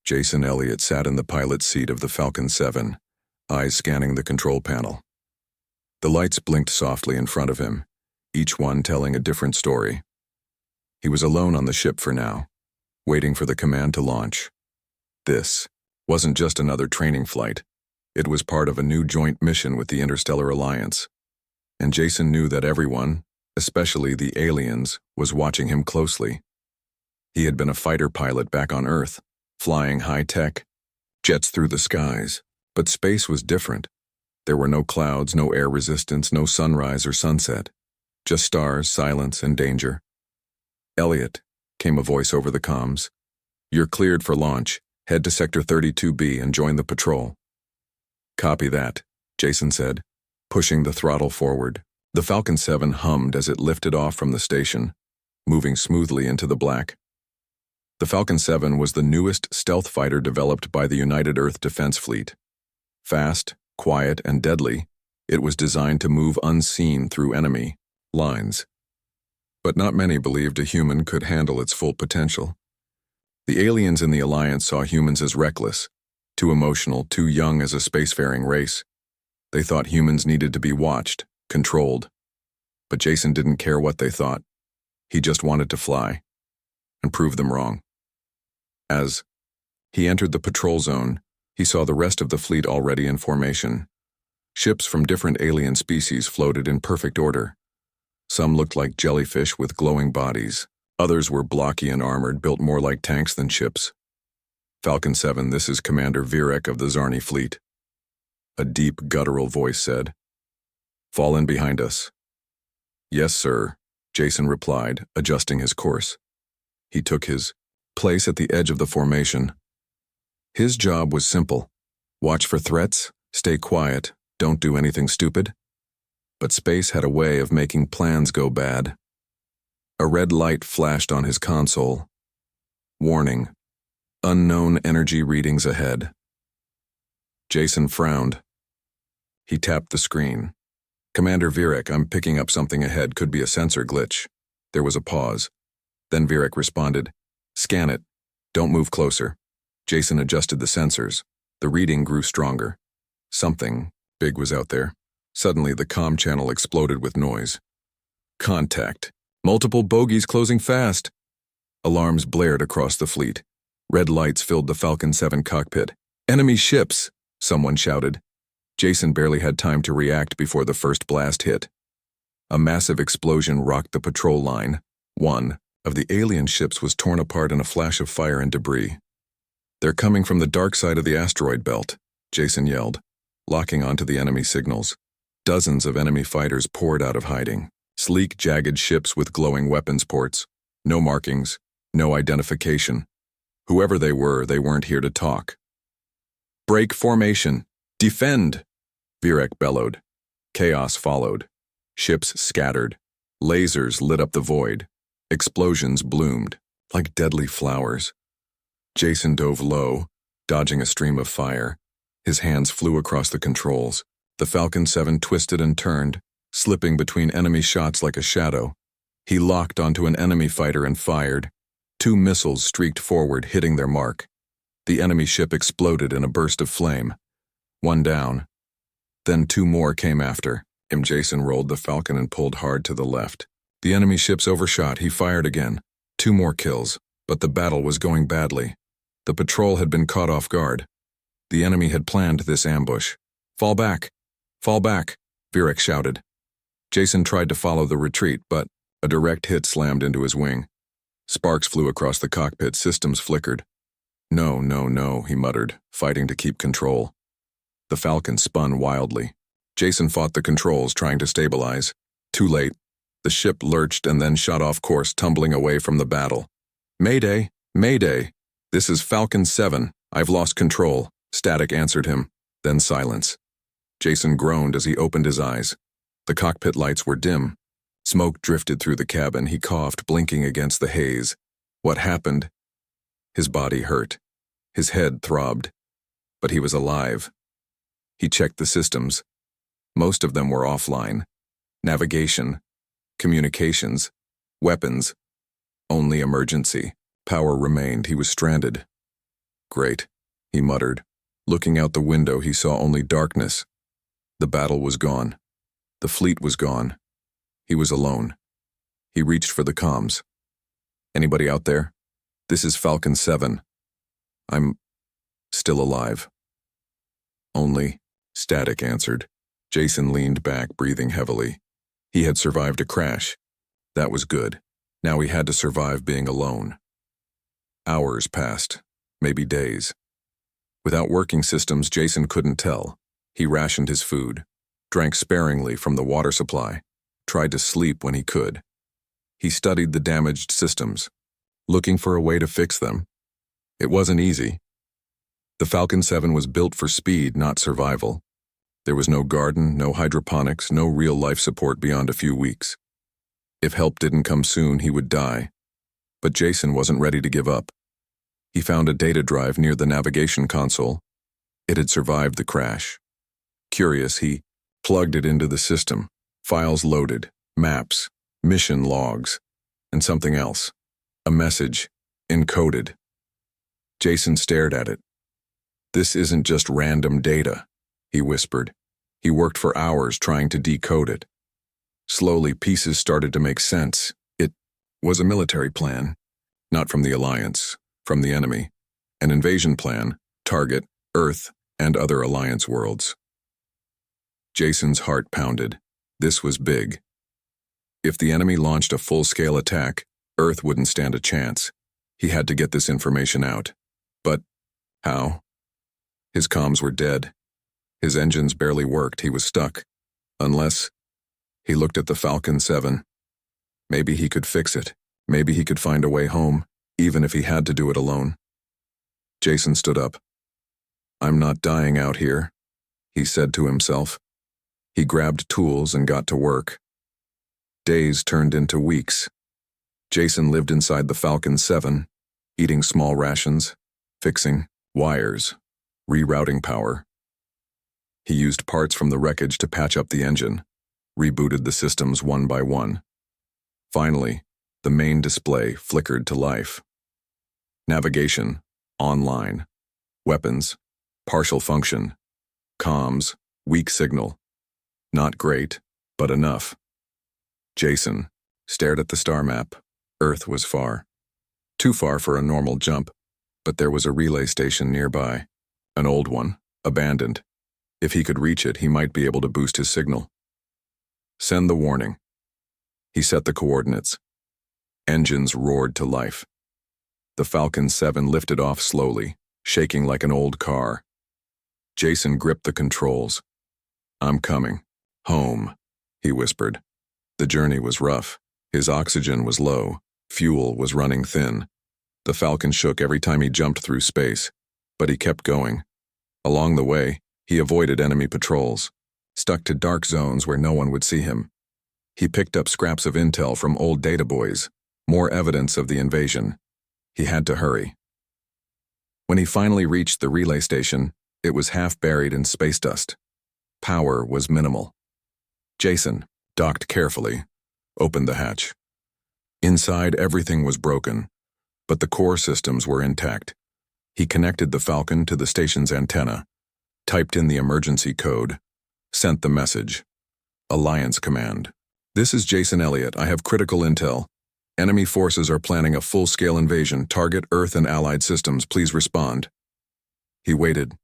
Jason Elliott sat in the pilot's seat of the Falcon 7, eyes scanning the control panel. The lights blinked softly in front of him, each one telling a different story. He was alone on the ship for now, waiting for the command to launch. This wasn't just another training flight. It was part of a new joint mission with the Interstellar Alliance. And Jason knew that everyone, especially the aliens, was watching him closely. He had been a fighter pilot back on Earth, flying high-tech jets through the skies, but space was different. There were no clouds, no air resistance, no sunrise or sunset, just stars, silence, and danger. "Elliot," came a voice over the comms. "You're cleared for launch. Head to Sector 32B and join the patrol." "Copy that," Jason said, pushing the throttle forward. The Falcon 7 hummed as it lifted off from the station, moving smoothly into the black. The Falcon 7 was the newest stealth fighter developed by the United Earth Defense Fleet. Fast, quiet, and deadly, it was designed to move unseen through enemy lines. But not many believed a human could handle its full potential. The aliens in the Alliance saw humans as reckless, too emotional, too young as a spacefaring race. They thought humans needed to be watched, controlled. But Jason didn't care what they thought. He just wanted to fly and prove them wrong. As he entered the patrol zone, he saw the rest of the fleet already in formation. Ships from different alien species floated in perfect order. Some looked like jellyfish with glowing bodies. Others were blocky and armored, built more like tanks than ships. "Falcon 7, this is Commander Virek of the Zarni fleet," a deep, guttural voice said. "Fall in behind us." "Yes, sir," Jason replied, adjusting his course. He took his place at the edge of the formation. His job was simple: watch for threats, stay quiet, don't do anything stupid. But space had a way of making plans go bad. A red light flashed on his console. Warning: unknown energy readings ahead. Jason frowned. He tapped the screen. "Commander Virek, I'm picking up something ahead. Could be a sensor glitch." There was a pause. Then Virek responded, "Scan it. Don't move closer." Jason adjusted the sensors. The reading grew stronger. Something big was out there. Suddenly, the comm channel exploded with noise. "Contact. Multiple bogies closing fast." Alarms blared across the fleet. Red lights filled the Falcon 7 cockpit. "Enemy ships!" someone shouted. Jason barely had time to react before the first blast hit. A massive explosion rocked the patrol line. One of the alien ships was torn apart in a flash of fire and debris. "They're coming from the dark side of the asteroid belt," Jason yelled, locking onto the enemy signals. Dozens of enemy fighters poured out of hiding. Sleek, jagged ships with glowing weapons ports. No markings, no identification. Whoever they were, they weren't here to talk. "Break formation! Defend!" Virek bellowed. Chaos followed. Ships scattered. Lasers lit up the void. Explosions bloomed, like deadly flowers. Jason dove low, dodging a stream of fire. His hands flew across the controls. The Falcon 7 twisted and turned, slipping between enemy shots like a shadow. He locked onto an enemy fighter and fired. 2 missiles streaked forward, hitting their mark. The enemy ship exploded in a burst of flame. One down. Then 2 more came after. Jason rolled the Falcon and pulled hard to the left. The enemy ships overshot. He fired again. 2 more kills, but the battle was going badly. The patrol had been caught off guard. The enemy had planned this ambush. "Fall back! Fall back!" Virek shouted. Jason tried to follow the retreat, but a direct hit slammed into his wing. Sparks flew across the cockpit. Systems flickered. "No, no, no," he muttered, fighting to keep control. The Falcon spun wildly. Jason fought the controls, trying to stabilize. Too late. The ship lurched and then shot off course, tumbling away from the battle. "Mayday! Mayday! This is Falcon 7. I've lost control," static answered him. Then silence. Jason groaned as he opened his eyes. The cockpit lights were dim. Smoke drifted through the cabin. He coughed, blinking against the haze. What happened? His body hurt. His head throbbed. But he was alive. He checked the systems. Most of them were offline. Navigation, communications, weapons. Only emergency. Power remained. He was stranded. Great, he muttered. Looking out the window, he saw only darkness. The battle was gone. The fleet was gone. He was alone. He reached for the comms. Anybody out there? This is Falcon 7. I'm still alive. Only static answered. Jason leaned back, breathing heavily. He had survived a crash. That was good. Now he had to survive being alone. Hours passed, maybe days. Without working systems, Jason couldn't tell. He rationed his food, drank sparingly from the water supply, tried to sleep when he could. He studied the damaged systems, looking for a way to fix them. It wasn't easy. The Falcon 7 was built for speed, not survival. There was no garden, no hydroponics, no real life support beyond a few weeks. If help didn't come soon, he would die. But Jason wasn't ready to give up. He found a data drive near the navigation console. It had survived the crash. Curious, he plugged it into the system. Files loaded, maps, mission logs, and something else. A message, encoded. Jason stared at it. This isn't just random data, he whispered. He worked for hours trying to decode it. Slowly, pieces started to make sense. It was a military plan, not from the Alliance, from the enemy. An invasion plan, target, Earth, and other Alliance worlds. Jason's heart pounded. This was big. If the enemy launched a full-scale attack, Earth wouldn't stand a chance. He had to get this information out. But how? His comms were dead. His engines barely worked. He was stuck. Unless... He looked at the Falcon 7. Maybe he could fix it. Maybe he could find a way home, even if he had to do it alone. Jason stood up. I'm not dying out here, he said to himself. He grabbed tools and got to work. Days turned into weeks. Jason lived inside the Falcon 7, eating small rations, fixing wires, rerouting power. He used parts from the wreckage to patch up the engine, rebooted the systems one by one. Finally, the main display flickered to life. Navigation, online. Weapons, partial function. Comms, weak signal. Not great, but enough. Jason stared at the star map. Earth was far. Too far for a normal jump, but there was a relay station nearby. An old one, abandoned. If he could reach it, he might be able to boost his signal. Send the warning. He set the coordinates. Engines roared to life. The Falcon 7 lifted off slowly, shaking like an old car. Jason gripped the controls. I'm coming. Home, he whispered. The journey was rough. His oxygen was low. Fuel was running thin. The Falcon shook every time he jumped through space, but he kept going. Along the way, he avoided enemy patrols, stuck to dark zones where no one would see him. He picked up scraps of intel from old data boys, more evidence of the invasion. He had to hurry. When he finally reached the relay station, it was half buried in space dust. Power was minimal. Jason docked carefully, opened the hatch. Inside, everything was broken, but the core systems were intact. He connected the Falcon to the station's antenna, typed in the emergency code, sent the message. Alliance command. This is Jason Elliott. I have critical intel. Enemy forces are planning a full-scale invasion. Target Earth and allied systems. Please respond. He waited.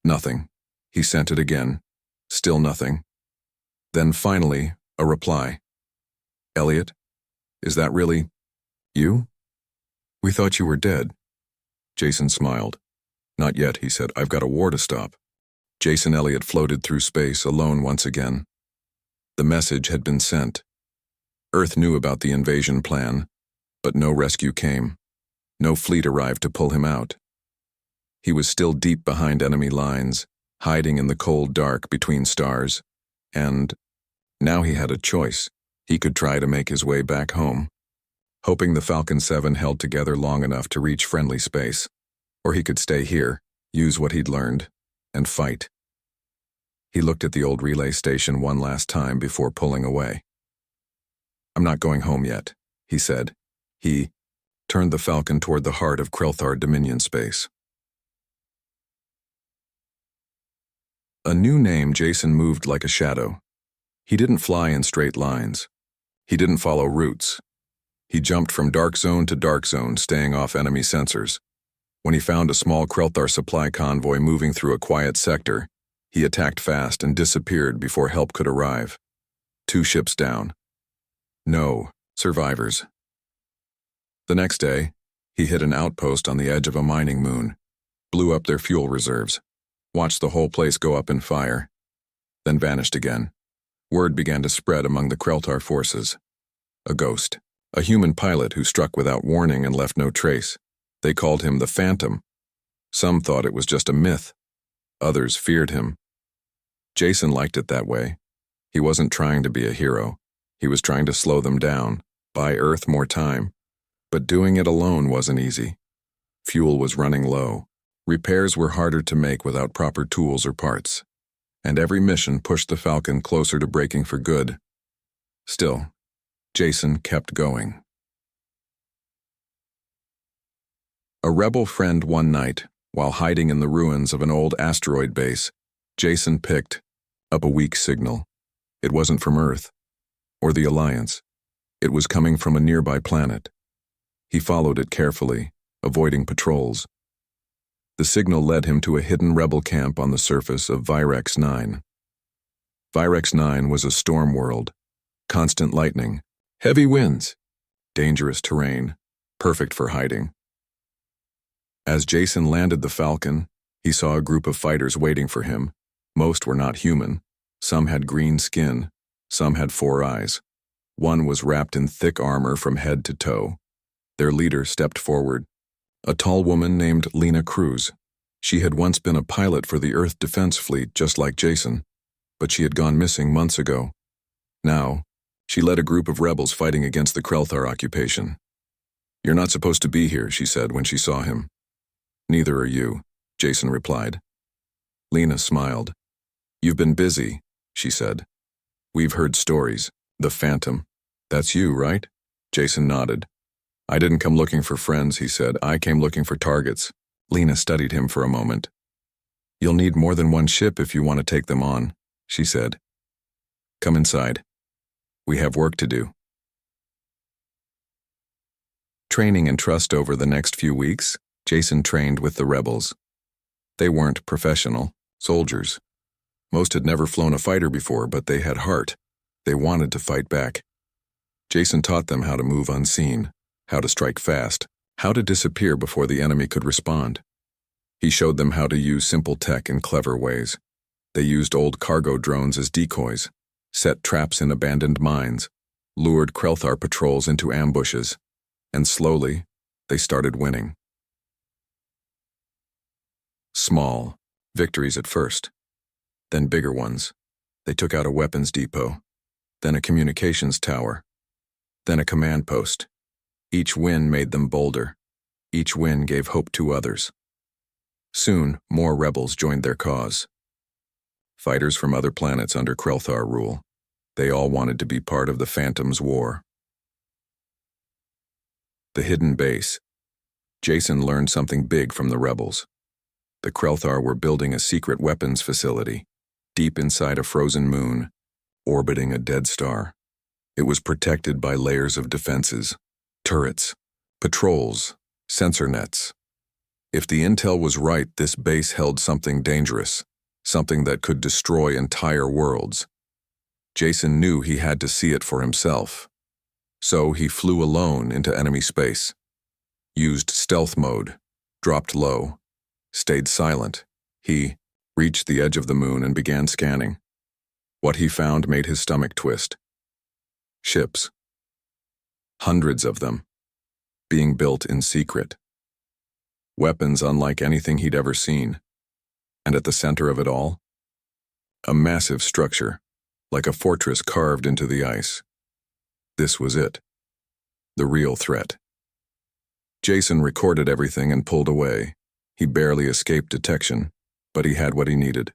Nothing. He sent it again. Still nothing. Then finally, a reply. Elliott, is that really you? We thought you were dead. Jason smiled. Not yet, he said. I've got a war to stop. Jason Elliott floated through space, alone once again. The message had been sent. Earth knew about the invasion plan, but no rescue came. No fleet arrived to pull him out. He was still deep behind enemy lines, hiding in the cold dark between stars, and now he had a choice. He could try to make his way back home, hoping the Falcon 7 held together long enough to reach friendly space, or he could stay here, use what he'd learned, and fight. He looked at the old relay station one last time before pulling away. I'm not going home yet, he said. He turned the Falcon toward the heart of Krelthar Dominion space. A new name. Jason moved like a shadow. He didn't fly in straight lines. He didn't follow routes. He jumped from dark zone to dark zone, staying off enemy sensors. When he found a small Krelthar supply convoy moving through a quiet sector, he attacked fast and disappeared before help could arrive. 2 ships down. No survivors. The next day, he hit an outpost on the edge of a mining moon, blew up their fuel reserves, watched the whole place go up in fire, then vanished again. Word began to spread among the Krelthar forces. A ghost, a human pilot who struck without warning and left no trace. They called him the Phantom. Some thought it was just a myth. Others feared him. Jason liked it that way. He wasn't trying to be a hero. He was trying to slow them down, buy Earth more time. But doing it alone wasn't easy. Fuel was running low. Repairs were harder to make without proper tools or parts. And every mission pushed the Falcon closer to breaking for good. Still, Jason kept going. A rebel friend one night, while hiding in the ruins of an old asteroid base, Jason picked up a weak signal. It wasn't from Earth, or the Alliance. It was coming from a nearby planet. He followed it carefully, avoiding patrols. The signal led him to a hidden rebel camp on the surface of Virex 9. Virex 9 was a storm world. Constant lightning, heavy winds, dangerous terrain, perfect for hiding. As Jason landed the Falcon, he saw a group of fighters waiting for him. Most were not human. Some had green skin. Some had 4 eyes. One was wrapped in thick armor from head to toe. Their leader stepped forward. A tall woman named Lena Cruz. She had once been a pilot for the Earth Defense Fleet, just like Jason, but she had gone missing months ago. Now, she led a group of rebels fighting against the Krelthar occupation. "You're not supposed to be here," she said when she saw him. "Neither are you," Jason replied. Lena smiled. "You've been busy," she said. "We've heard stories. The Phantom. That's you, right?" Jason nodded. "I didn't come looking for friends," he said. "I came looking for targets." Lena studied him for a moment. "You'll need more than one ship if you want to take them on," she said. "Come inside. We have work to do." Training and trust. Over the next few weeks, Jason trained with the rebels. They weren't professional soldiers. Most had never flown a fighter before, but they had heart. They wanted to fight back. Jason taught them how to move unseen, how to strike fast, how to disappear before the enemy could respond. He showed them how to use simple tech in clever ways. They used old cargo drones as decoys, set traps in abandoned mines, lured Krelthar patrols into ambushes, and slowly, they started winning. Small victories at first, then bigger ones. They took out a weapons depot, then a communications tower, then a command post. Each win made them bolder. Each win gave hope to others. Soon, more rebels joined their cause. Fighters from other planets under Krelthar rule. They all wanted to be part of the Phantom's war. The hidden base. Jason learned something big from the rebels. The Krelthar were building a secret weapons facility, deep inside a frozen moon, orbiting a dead star. It was protected by layers of defenses, turrets, patrols, sensor nets. If the intel was right, this base held something dangerous, something that could destroy entire worlds. Jason knew he had to see it for himself. So he flew alone into enemy space, used stealth mode, dropped low, stayed silent. He reached the edge of the moon and began scanning. What he found made his stomach twist. Ships. Hundreds of them, being built in secret. Weapons unlike anything he'd ever seen. And at the center of it all, a massive structure, like a fortress carved into the ice. This was it. The real threat. Jason recorded everything and pulled away. He barely escaped detection, but he had what he needed.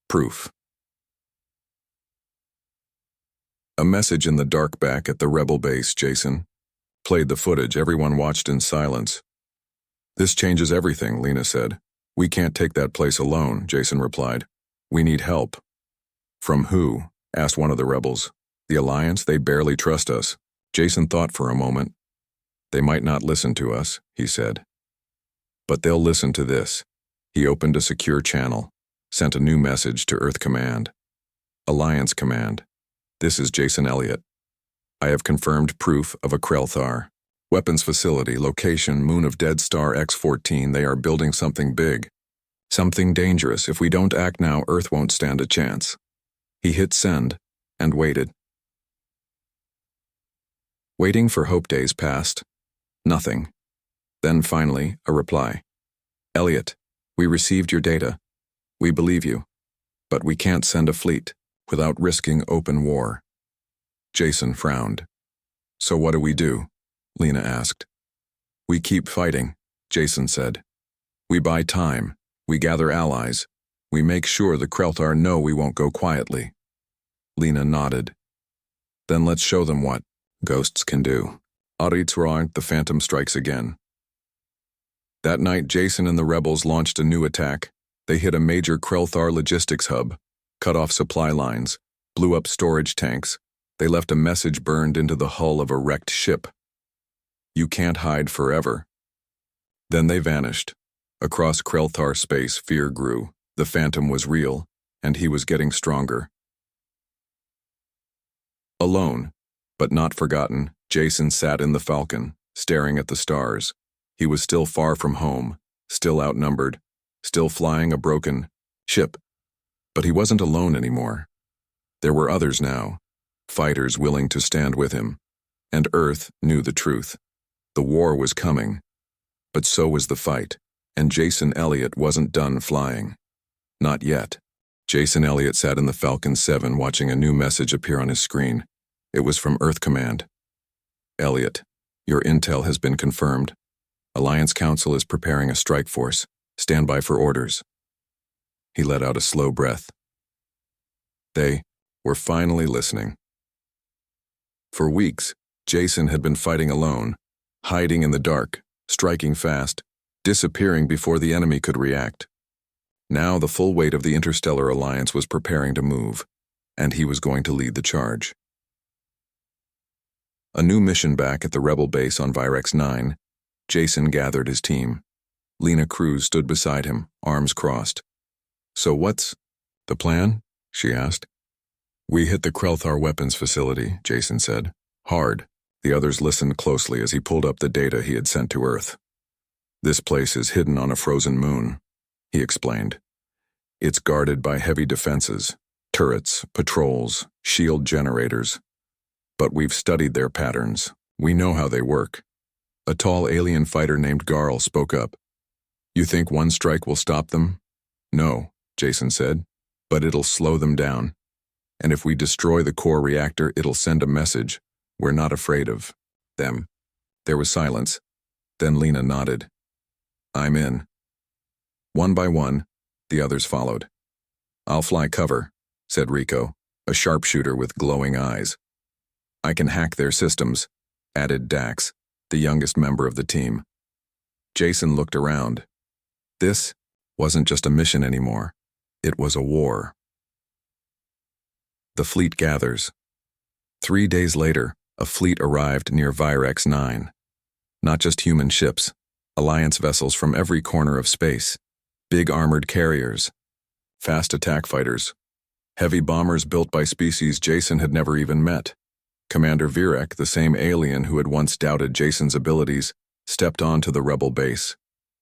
Proof. A message in the dark back at the rebel base. Jason played the footage. Everyone watched in silence. "This changes everything," Lena said. "We can't take that place alone," Jason replied. We need help. From who? Asked one of the rebels. The Alliance, they barely trust us. Jason thought for a moment. They might not listen to us, he said. But they'll listen to this. He opened a secure channel, sent a new message to Earth Command. Alliance Command. This is Jason Elliott. I have confirmed proof of a Krelthar. Weapons facility, location, moon of Dead Star X-14. They are building something big. Something dangerous. If we don't act now, Earth won't stand a chance. He hit send and waited. Waiting for hope days passed. Nothing. Then finally, a reply. Elliot, we received your data. We believe you. But we can't send a fleet without risking open war. Jason frowned. So what do we do? Lena asked. We keep fighting, Jason said. We buy time. We gather allies. We make sure the Krelthar know we won't go quietly. Lena nodded. Then let's show them what ghosts can do. The Phantom strikes again. That night, Jason and the rebels launched a new attack. They hit a major Krelthar logistics hub, cut off supply lines, blew up storage tanks. They left a message burned into the hull of a wrecked ship. You can't hide forever. Then they vanished. Across Krelthar space, fear grew. The Phantom was real, and he was getting stronger. Alone, but not forgotten, Jason sat in the Falcon, staring at the stars. He was still far from home, still outnumbered, still flying a broken ship. But he wasn't alone anymore. There were others now, fighters willing to stand with him. And Earth knew the truth. The war was coming, but so was the fight, and Jason Elliott wasn't done flying. Not yet. Jason Elliott sat in the Falcon 7 watching a new message appear on his screen. It was from Earth Command. Elliott, your intel has been confirmed. Alliance Council is preparing a strike force. Stand by for orders. He let out a slow breath. They were finally listening. For weeks, Jason had been fighting alone, hiding in the dark, striking fast, disappearing before the enemy could react. Now the full weight of the Interstellar Alliance was preparing to move, and he was going to lead the charge. A new mission back at the rebel base on Virex 9, Jason gathered his team. Lena Cruz stood beside him, arms crossed. So what's the plan? She asked. We hit the Krelthar weapons facility, Jason said. Hard. The others listened closely as he pulled up the data he had sent to Earth. This place is hidden on a frozen moon, he explained. It's guarded by heavy defenses, turrets, patrols, shield generators. But we've studied their patterns. We know how they work. A tall alien fighter named Garl spoke up. You think one strike will stop them? No, Jason said, but it'll slow them down. And if we destroy the core reactor, it'll send a message. We're not afraid of them. There was silence. Then Lena nodded. I'm in. One by one, the others followed. I'll fly cover, said Rico, a sharpshooter with glowing eyes. I can hack their systems, added Dax, the youngest member of the team. Jason looked around. This wasn't just a mission anymore. It was a war. The fleet gathers. 3 days later, a fleet arrived near Virex 9. Not just human ships, Alliance vessels from every corner of space, big armored carriers, fast attack fighters, heavy bombers built by species Jason had never even met. Commander Virek, the same alien who had once doubted Jason's abilities, stepped onto the rebel base.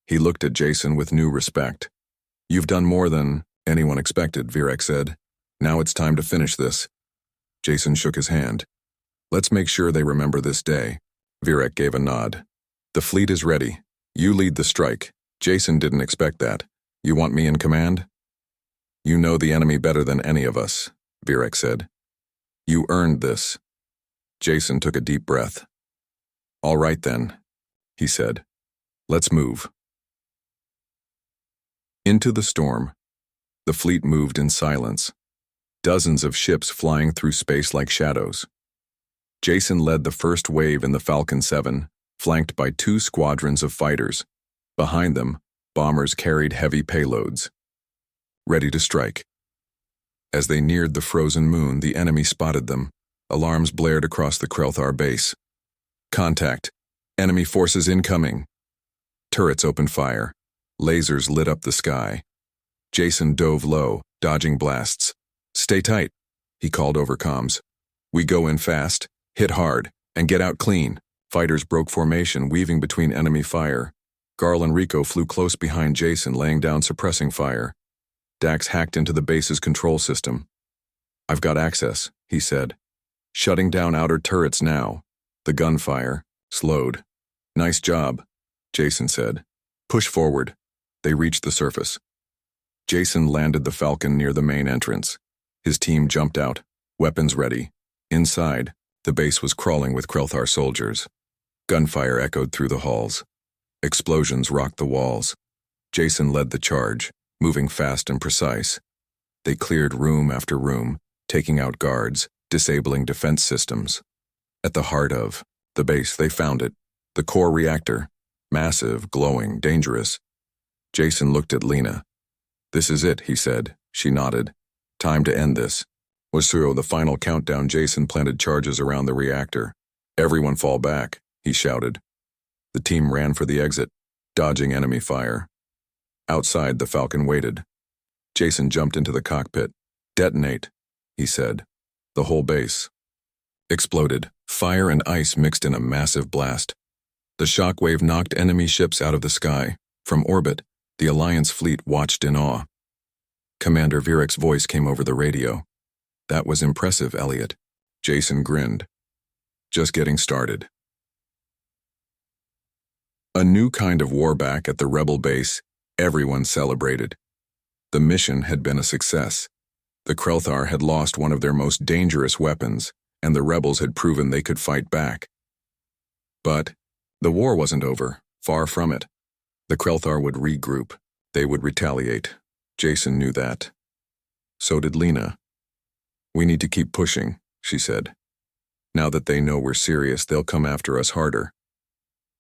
He looked at Jason with new respect. You've done more than anyone expected, Virek said. Now it's time to finish this. Jason shook his hand. Let's make sure they remember this day. Virek gave a nod. The fleet is ready. You lead the strike. Jason didn't expect that. You want me in command? You know the enemy better than any of us, Virek said. You earned this. Jason took a deep breath. All right then, he said. Let's move. Into the storm. The fleet moved in silence. Dozens of ships flying through space like shadows. Jason led the first wave in the Falcon 7, flanked by 2 squadrons of fighters. Behind them, bombers carried heavy payloads. Ready to strike. As they neared the frozen moon, the enemy spotted them. Alarms blared across the Krelthar base. Contact. Enemy forces incoming. Turrets opened fire. Lasers lit up the sky. Jason dove low, dodging blasts. "Stay tight," he called over comms. "We go in fast, hit hard, and get out clean." Fighters broke formation, weaving between enemy fire. Garl and Rico flew close behind Jason, laying down suppressing fire. Dax hacked into the base's control system. "I've got access," he said. "Shutting down outer turrets now." The gunfire slowed. "Nice job," Jason said. "Push forward." They reached the surface. Jason landed the Falcon near the main entrance. His team jumped out, weapons ready. Inside, the base was crawling with Krelthar soldiers. Gunfire echoed through the halls. Explosions rocked the walls. Jason led the charge, moving fast and precise. They cleared room after room, taking out guards, disabling defense systems. At the heart of the base, they found it, the core reactor. Massive, glowing, dangerous. Jason looked at Lena. "This is it," he said. She nodded. "Time to end this." Was through the final countdown. Jason planted charges around the reactor. "Everyone fall back," he shouted. The team ran for the exit, dodging enemy fire. Outside, the Falcon waited. Jason jumped into the cockpit. "Detonate," he said. The whole base exploded. Fire and ice mixed in a massive blast. The shockwave knocked enemy ships out of the sky. From orbit, the Alliance fleet watched in awe. Commander Virek's voice came over the radio. "That was impressive, Elliot." Jason grinned. "Just getting started." A new kind of war back at the rebel base. Everyone celebrated. The mission had been a success. The Krelthar had lost one of their most dangerous weapons, and the rebels had proven they could fight back. But the war wasn't over, far from it. The Krelthar would regroup. They would retaliate. Jason knew that. So did Lena. "We need to keep pushing," she said. "Now that they know we're serious, they'll come after us harder."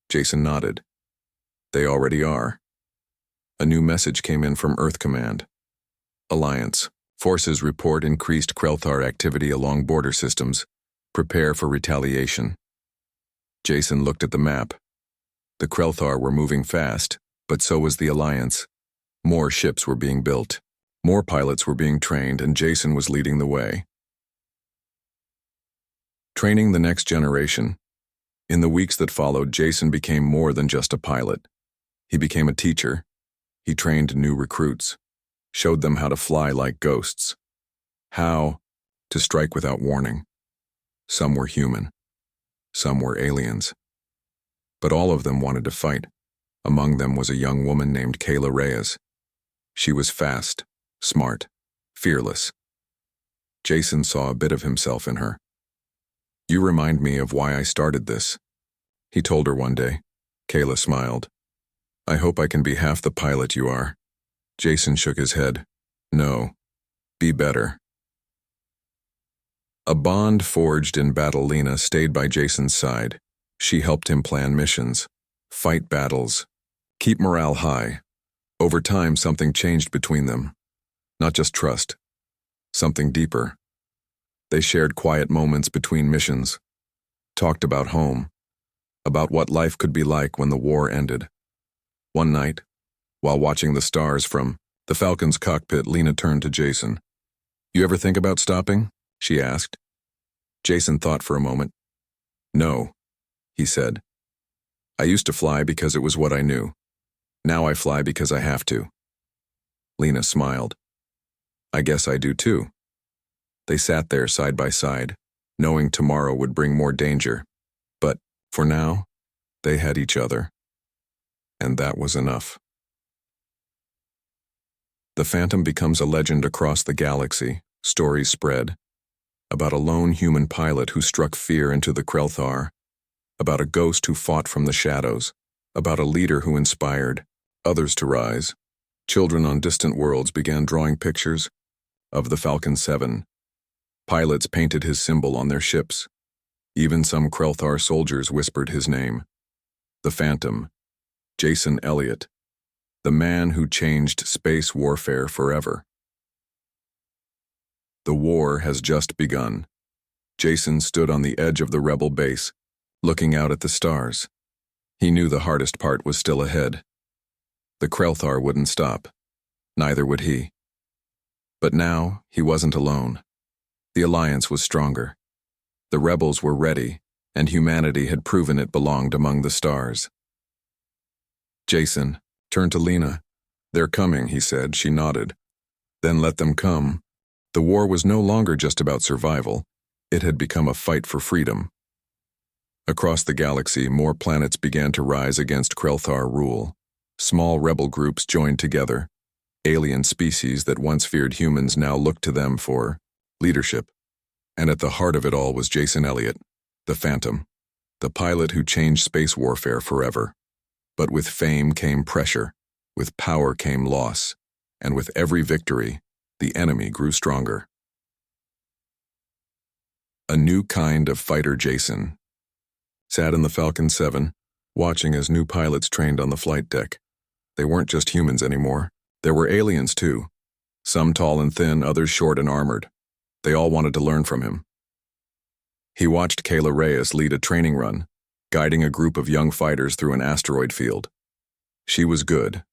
Jason nodded. "They already are." A new message came in from Earth Command. "Alliance. Forces report increased Krelthar activity along border systems. Prepare for retaliation." Jason looked at the map. The Krelthar were moving fast, but so was the Alliance. More ships were being built. More pilots were being trained, and Jason was leading the way. Training the next generation. In the weeks that followed, Jason became more than just a pilot. He became a teacher. He trained new recruits, showed them how to fly like ghosts, how to strike without warning. Some were human. Some were aliens. But all of them wanted to fight. Among them was a young woman named Kayla Reyes. She was fast, smart, fearless. Jason saw a bit of himself in her. "You remind me of why I started this," he told her one day. Kayla smiled. "I hope I can be half the pilot you are." Jason shook his head. "No, be better." A bond forged in battle. Lena stayed by Jason's side. She helped him plan missions, fight battles, keep morale high. Over time, something changed between them. Not just trust, something deeper. They shared quiet moments between missions, talked about home, about what life could be like when the war ended. One night, while watching the stars from the Falcon's cockpit, Lena turned to Jason. "You ever think about stopping?" she asked. Jason thought for a moment. "No," he said. "I used to fly because it was what I knew. Now I fly because I have to." Lena smiled. "I guess I do too." They sat there side by side, knowing tomorrow would bring more danger. But, for now, they had each other. And that was enough. The Phantom becomes a legend across the galaxy. Stories spread. About a lone human pilot who struck fear into the Krelthar. About a ghost who fought from the shadows. About a leader who inspired others to rise. Children on distant worlds began drawing pictures of the Falcon 7. Pilots painted his symbol on their ships. Even some Krelthar soldiers whispered his name. The Phantom, Jason Elliott, the man who changed space warfare forever. The war has just begun. Jason stood on the edge of the rebel base, looking out at the stars. He knew the hardest part was still ahead. The Krelthar wouldn't stop. Neither would he. But now, he wasn't alone. The alliance was stronger. The rebels were ready, and humanity had proven it belonged among the stars. Jason turned to Lena. "They're coming," he said. She nodded. "Then let them come." The war was no longer just about survival. It had become a fight for freedom. Across the galaxy, more planets began to rise against Krelthar rule. Small rebel groups joined together. Alien species that once feared humans now looked to them for leadership. And at the heart of it all was Jason Elliott, the Phantom, the pilot who changed space warfare forever. But with fame came pressure, with power came loss, and with every victory, the enemy grew stronger. A new kind of fighter Jason sat in the Falcon 7, watching as new pilots trained on the flight deck. They weren't just humans anymore. There were aliens too. Some tall and thin, others short and armored. They all wanted to learn from him. He watched Kayla Reyes lead a training run, guiding a group of young fighters through an asteroid field. She was good,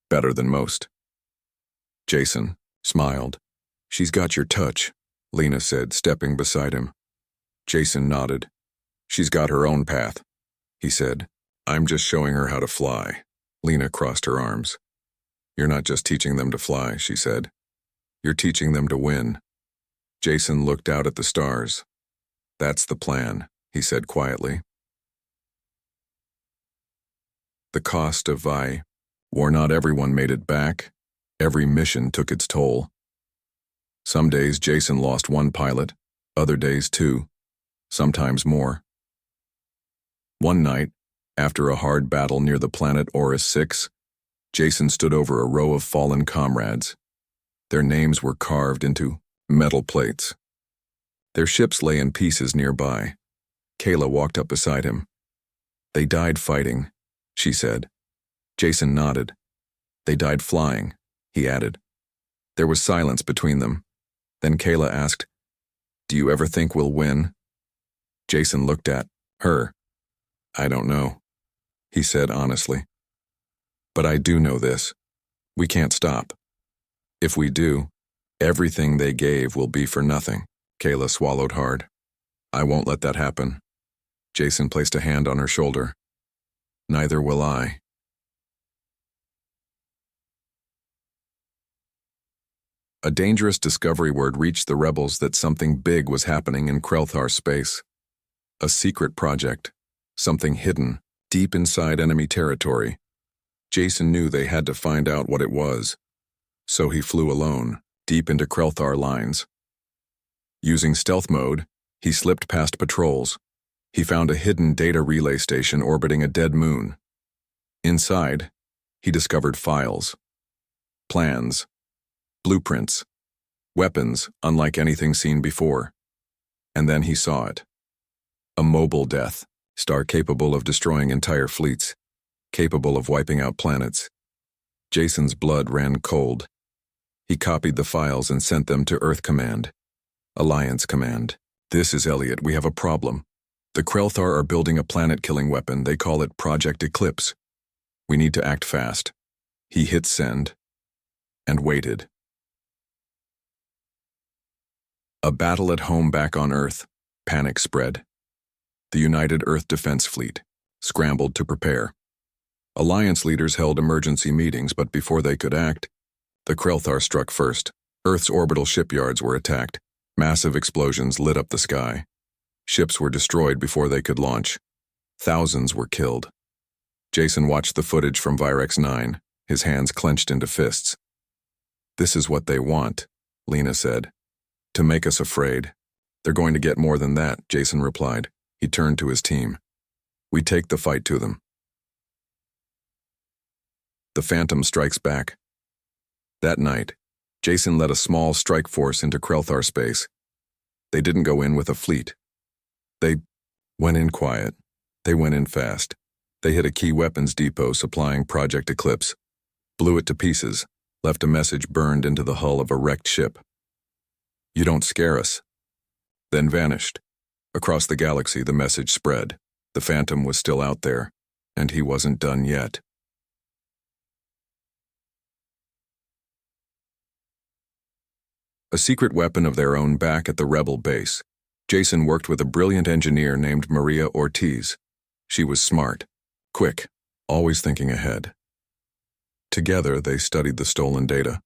better than most. Jason smiled. "She's got your touch," Lena said, stepping beside him. Jason nodded. "She's got her own path," he said. "I'm just showing her how to fly." Lena crossed her arms. "You're not just teaching them to fly," she said. "You're teaching them to win." Jason looked out at the stars. "That's the plan," he said quietly. The cost of HFY War. Not everyone made it back. Every mission took its toll. Some days Jason lost one pilot, other days two, sometimes more. One night, after a hard battle near the planet Horus 6, Jason stood over a row of fallen comrades. Their names were carved into metal plates. Their ships lay in pieces nearby. Kayla walked up beside him. "They died fighting," she said. Jason nodded. "They died flying," he added. There was silence between them. Then Kayla asked, "Do you ever think we'll win?" Jason looked at her. "I don't know," he said honestly. "But I do know this. We can't stop. If we do, everything they gave will be for nothing." Kayla swallowed hard. "I won't let that happen." Jason placed a hand on her shoulder. "Neither will I." A dangerous discovery word reached the rebels that something big was happening in Krelthar space. A secret project, something hidden, deep inside enemy territory. Jason knew they had to find out what it was. So he flew alone, deep into Krelthar lines. Using stealth mode, he slipped past patrols. He found a hidden data relay station orbiting a dead moon. Inside, he discovered files, plans, blueprints, weapons unlike anything seen before. And then he saw it. A mobile Death Star capable of destroying entire fleets, capable of wiping out planets. Jason's blood ran cold. He copied the files and sent them to Earth Command. Alliance Command. "This is Elliot. We have a problem. The Krelthar are building a planet-killing weapon. They call it Project Eclipse. We need to act fast." He hit send and waited. A battle at home back on Earth. Panic spread. The United Earth Defense Fleet scrambled to prepare. Alliance leaders held emergency meetings, but before they could act, the Krelthar struck first. Earth's orbital shipyards were attacked. Massive explosions lit up the sky. Ships were destroyed before they could launch. Thousands were killed. Jason watched the footage from Virex 9, his hands clenched into fists. "This is what they want," Lena said. "To make us afraid." "They're going to get more than that," Jason replied. He turned to his team. "We take the fight to them." The Phantom strikes back. That night, Jason led a small strike force into Krelthar space. They didn't go in with a fleet. They went in quiet. They went in fast. They hit a key weapons depot supplying Project Eclipse, blew it to pieces, left a message burned into the hull of a wrecked ship. You don't scare us. Then vanished. Across the galaxy, the message spread. The Phantom was still out there, and he wasn't done yet. A secret weapon of their own back at the rebel base. Jason worked with a brilliant engineer named Maria Ortiz. She was smart, quick, always thinking ahead. Together, they studied the stolen data.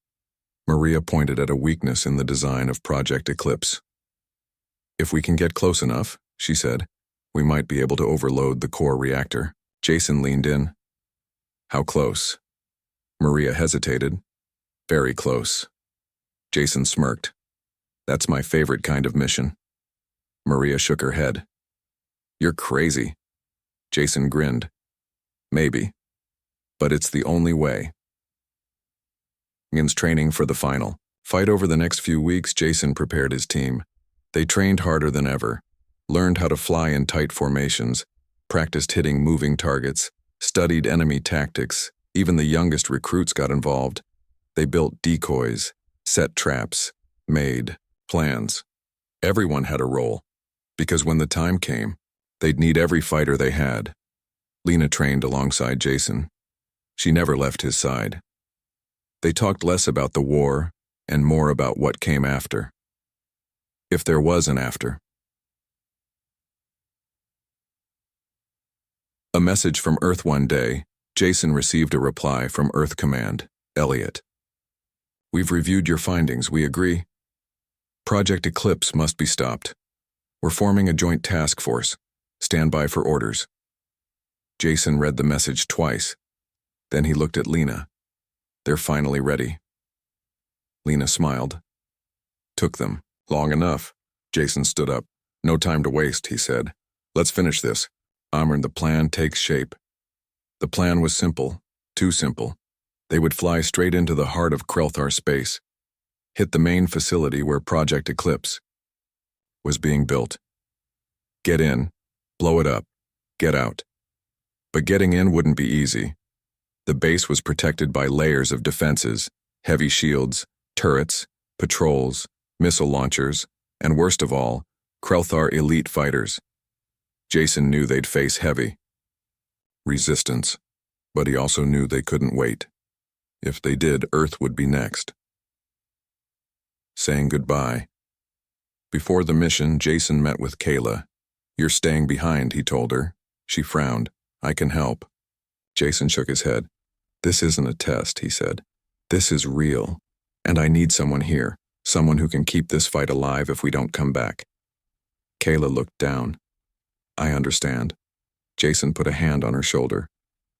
Maria pointed at a weakness in the design of Project Eclipse. If we can get close enough, she said, we might be able to overload the core reactor. Jason leaned in. How close? Maria hesitated. Very close. Jason smirked. That's my favorite kind of mission. Maria shook her head. You're crazy. Jason grinned. Maybe. But it's the only way. Begins training for the final fight. Over the next few weeks, Jason prepared his team. They trained harder than ever, learned how to fly in tight formations, practiced hitting moving targets, studied enemy tactics. Even the youngest recruits got involved. They built decoys, set traps, made plans. Everyone had a role, because when the time came, they'd need every fighter they had. Lena trained alongside Jason. She never left his side. They talked less about the war and more about what came after. If there was an after. A message from Earth one day. Jason received a reply from Earth Command. Elliot. We've reviewed your findings. We agree. Project Eclipse must be stopped. We're forming a joint task force. Stand by for orders. Jason read the message twice. Then he looked at Lena. They're finally ready. Lena smiled. Took them long enough. Jason stood up. No time to waste, he said. Let's finish this. The plan takes shape. The plan was simple, too simple. They would fly straight into the heart of Krelthar space, hit the main facility where Project Eclipse was being built. Get in, blow it up, get out. But getting in wouldn't be easy. The base was protected by layers of defenses, heavy shields, turrets, patrols, missile launchers, and worst of all, Krelthar elite fighters. Jason knew they'd face heavy resistance, but he also knew they couldn't wait. If they did, Earth would be next. Saying goodbye. Before the mission, Jason met with Kayla. You're staying behind, he told her. She frowned. I can help. Jason shook his head. This isn't a test, he said. This is real, and I need someone here, someone who can keep this fight alive if we don't come back. Kayla looked down. I understand. Jason put a hand on her shoulder.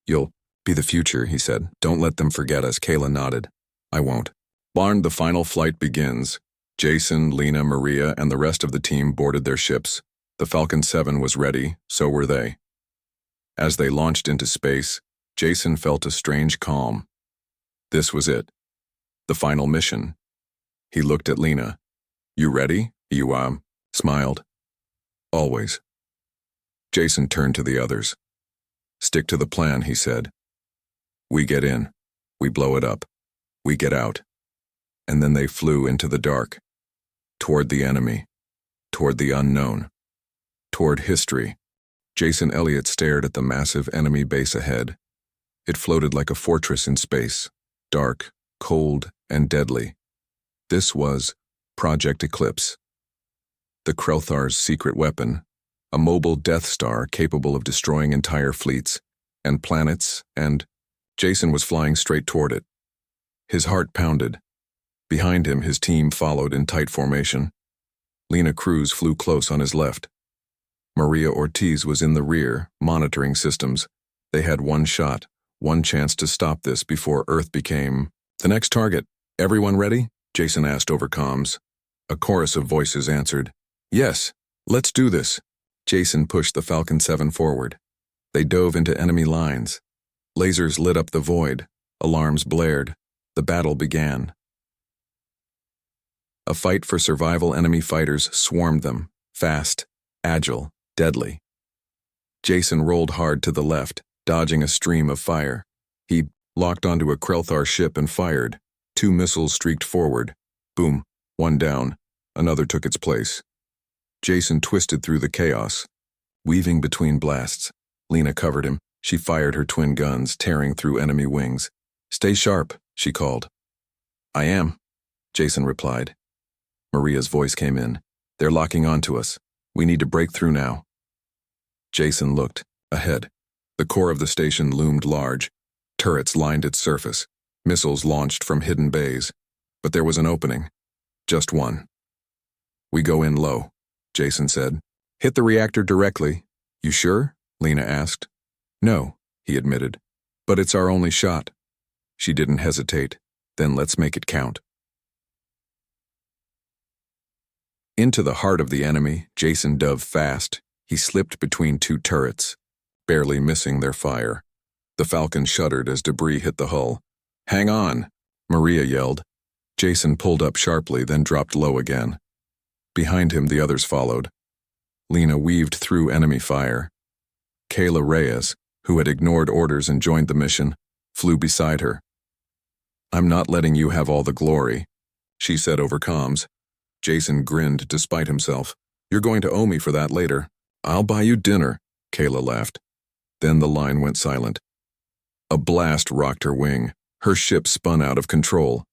You'll be the future, he said. Don't let them forget us. Kayla nodded. I won't. The final flight begins. Jason, Lena, Maria, and the rest of the team boarded their ships. The Falcon 7 was ready, so were they. As they launched into space, Jason felt a strange calm. This was it. The final mission. He looked at Lena. You ready? You, smiled. Always. Jason turned to the others. Stick to the plan, he said. We get in. We blow it up. We get out. And then they flew into the dark. Toward the enemy. Toward the unknown. Toward history. Jason Elliott stared at the massive enemy base ahead. It floated like a fortress in space, dark, cold, and deadly. This was Project Eclipse. The Krelthar's secret weapon, a mobile Death Star capable of destroying entire fleets and planets, and Jason was flying straight toward it. His heart pounded. Behind him, his team followed in tight formation. Lena Cruz flew close on his left. Maria Ortiz was in the rear, monitoring systems. They had one shot, one chance to stop this before Earth became the next target. Everyone ready? Jason asked over comms. A chorus of voices answered. Yes, let's do this. Jason pushed the Falcon 7 forward. They dove into enemy lines. Lasers lit up the void. Alarms blared. The battle began. A fight for survival. Enemy fighters swarmed them, fast, agile, deadly. Jason rolled hard to the left, dodging a stream of fire. He locked onto a Krelthar ship and fired. 2 missiles streaked forward. Boom, one down. Another took its place. Jason twisted through the chaos, weaving between blasts. Lena covered him. She fired her twin guns, tearing through enemy wings. "Stay sharp," she called. "I am," Jason replied. Maria's voice came in. "They're locking onto us. We need to break through now." Jason looked. Ahead. The core of the station loomed large. Turrets lined its surface. Missiles launched from hidden bays. But there was an opening. Just one. "We go in low," Jason said. "Hit the reactor directly." "You sure?" Lena asked. "No," he admitted. "But it's our only shot." She didn't hesitate. "Then let's make it count." Into the heart of the enemy, Jason dove fast. He slipped between two turrets, barely missing their fire. The Falcon shuddered as debris hit the hull. "Hang on!" Maria yelled. Jason pulled up sharply, then dropped low again. Behind him, the others followed. Lena weaved through enemy fire. Kayla Reyes, who had ignored orders and joined the mission, flew beside her. "I'm not letting you have all the glory," she said over comms. Jason grinned despite himself. "You're going to owe me for that later." "I'll buy you dinner," Kayla laughed. Then the line went silent. A blast rocked her wing. Her ship spun out of control.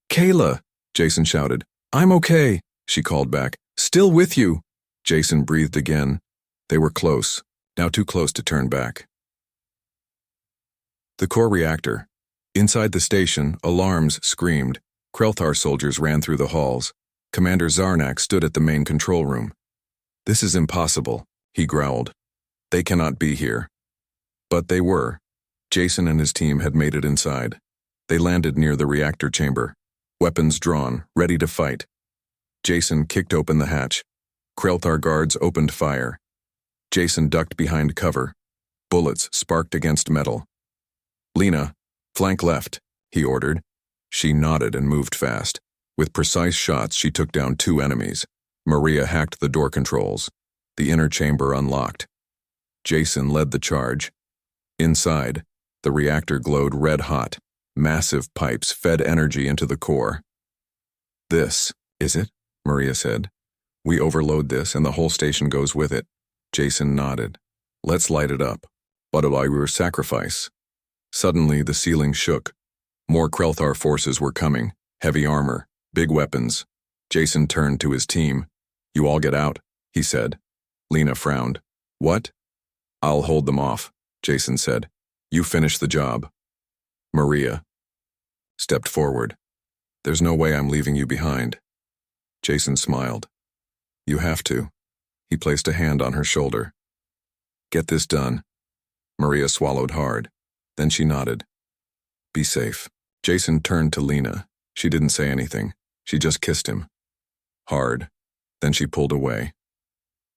"Kayla!" Jason shouted. "I'm okay," she called back. "Still with you." Jason breathed again. They were close, now too close to turn back. The core reactor. Inside the station, alarms screamed. Krelthar soldiers ran through the halls. Commander Zarnak stood at the main control room. "This is impossible," he growled. "They cannot be here." But they were. Jason and his team had made it inside. They landed near the reactor chamber, weapons drawn, ready to fight. Jason kicked open the hatch. Krelthar guards opened fire. Jason ducked behind cover. Bullets sparked against metal. "Lena, flank left," he ordered. She nodded and moved fast. With precise shots, she took down two enemies. Maria hacked the door controls. The inner chamber unlocked. Jason led the charge. Inside, the reactor glowed red hot. Massive pipes fed energy into the core. "This, is it?" Maria said. "We overload this and the whole station goes with it." Jason nodded. "Let's light it up. But I will sacrifice." Suddenly, the ceiling shook. More Krelthar forces were coming. Heavy armor, big weapons. Jason turned to his team. "You all get out," he said. Lena frowned. "What?" "I'll hold them off," Jason said. "You finish the job." Maria stepped forward. "There's no way I'm leaving you behind." Jason smiled. "You have to." He placed a hand on her shoulder. "Get this done." Maria swallowed hard. Then she nodded. "Be safe." Jason turned to Lena. She didn't say anything. She just kissed him. Hard. Then she pulled away.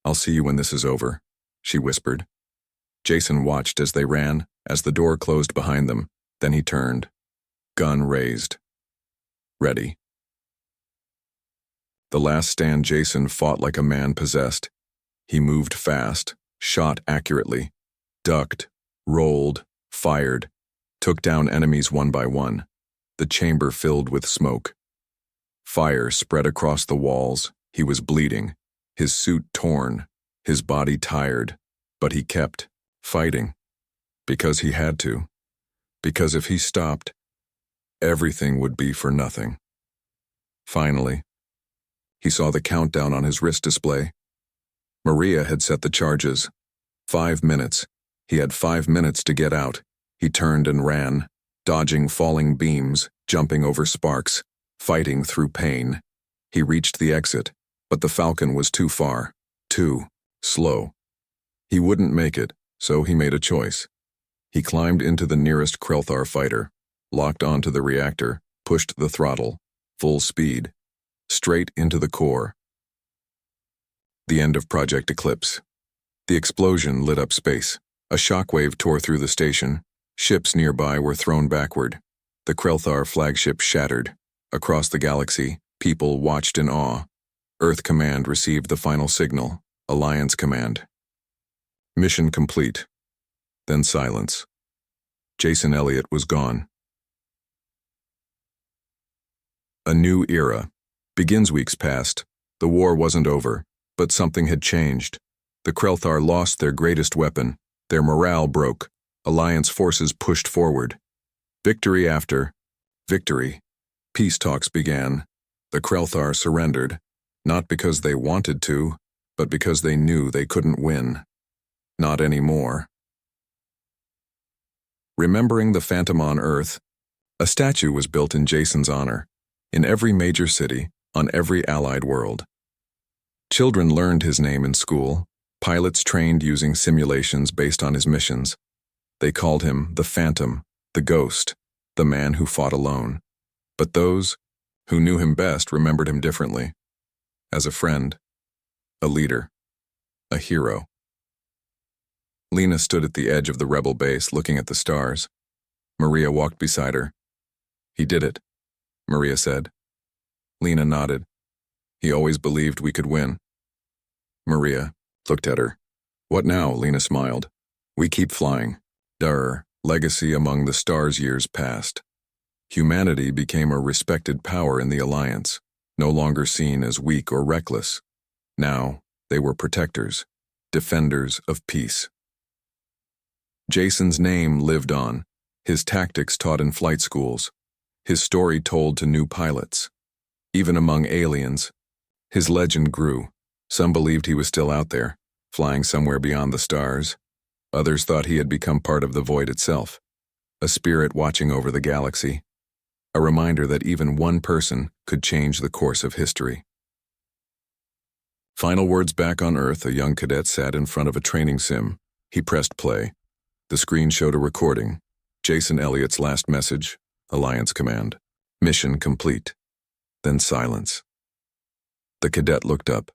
"I'll see you when this is over," she whispered. Jason watched as they ran, as the door closed behind them. Then he turned. Gun raised. Ready. The last stand, Jason fought like a man possessed. He moved fast, shot accurately, ducked, rolled, fired, took down enemies one by one. The chamber filled with smoke. Fire spread across the walls. He was bleeding, his suit torn, his body tired, but he kept fighting. Because he had to. Because if he stopped, everything would be for nothing. Finally, he saw the countdown on his wrist display. Maria had set the charges. 5 minutes. He had 5 minutes to get out. He turned and ran, dodging falling beams, jumping over sparks, fighting through pain. He reached the exit, but the Falcon was too far, too slow. He wouldn't make it, so he made a choice. He climbed into the nearest Krelthar fighter, locked onto the reactor, pushed the throttle, full speed, straight into the core. The end of Project Eclipse. The explosion lit up space. A shockwave tore through the station. Ships nearby were thrown backward. The Krelthar flagship shattered. Across the galaxy, people watched in awe. Earth Command received the final signal. Alliance Command. Mission complete. Then silence. Jason Elliott was gone. A new era. Begins weeks past. The war wasn't over, but something had changed. The Krelthar lost their greatest weapon. Their morale broke. Alliance forces pushed forward. Victory after victory. Peace talks began. The Krelthar surrendered, not because they wanted to, but because they knew they couldn't win. Not anymore. Remembering the Phantom on Earth, a statue was built in Jason's honor, in every major city, on every allied world. Children learned his name in school. Pilots trained using simulations based on his missions. They called him the Phantom, the Ghost, the man who fought alone. But those who knew him best remembered him differently. As a friend, a leader, a hero. Lena stood at the edge of the rebel base looking at the stars. Maria walked beside her. "He did it," Maria said. Lena nodded. "He always believed we could win." Maria looked at her. "What now?" Lena smiled. "We keep flying." Legacy among the stars. Years passed. Humanity became a respected power in the Alliance, no longer seen as weak or reckless. Now, they were protectors, defenders of peace. Jason's name lived on, his tactics taught in flight schools, his story told to new pilots. Even among aliens, his legend grew. Some believed he was still out there, flying somewhere beyond the stars. Others thought he had become part of the void itself, a spirit watching over the galaxy, a reminder that even one person could change the course of history. Final words. Back on Earth, a young cadet sat in front of a training sim. He pressed play. The screen showed a recording. Jason Elliott's last message, Alliance command. Mission complete. Then silence. The cadet looked up.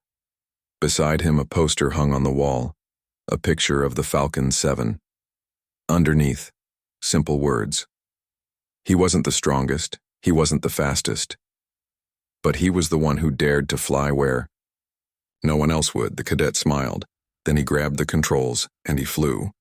Beside him, a poster hung on the wall, a picture of the Falcon 7. Underneath, simple words. He wasn't the strongest, he wasn't the fastest, but he was the one who dared to fly where no one else would. The cadet smiled. Then he grabbed the controls, and he flew.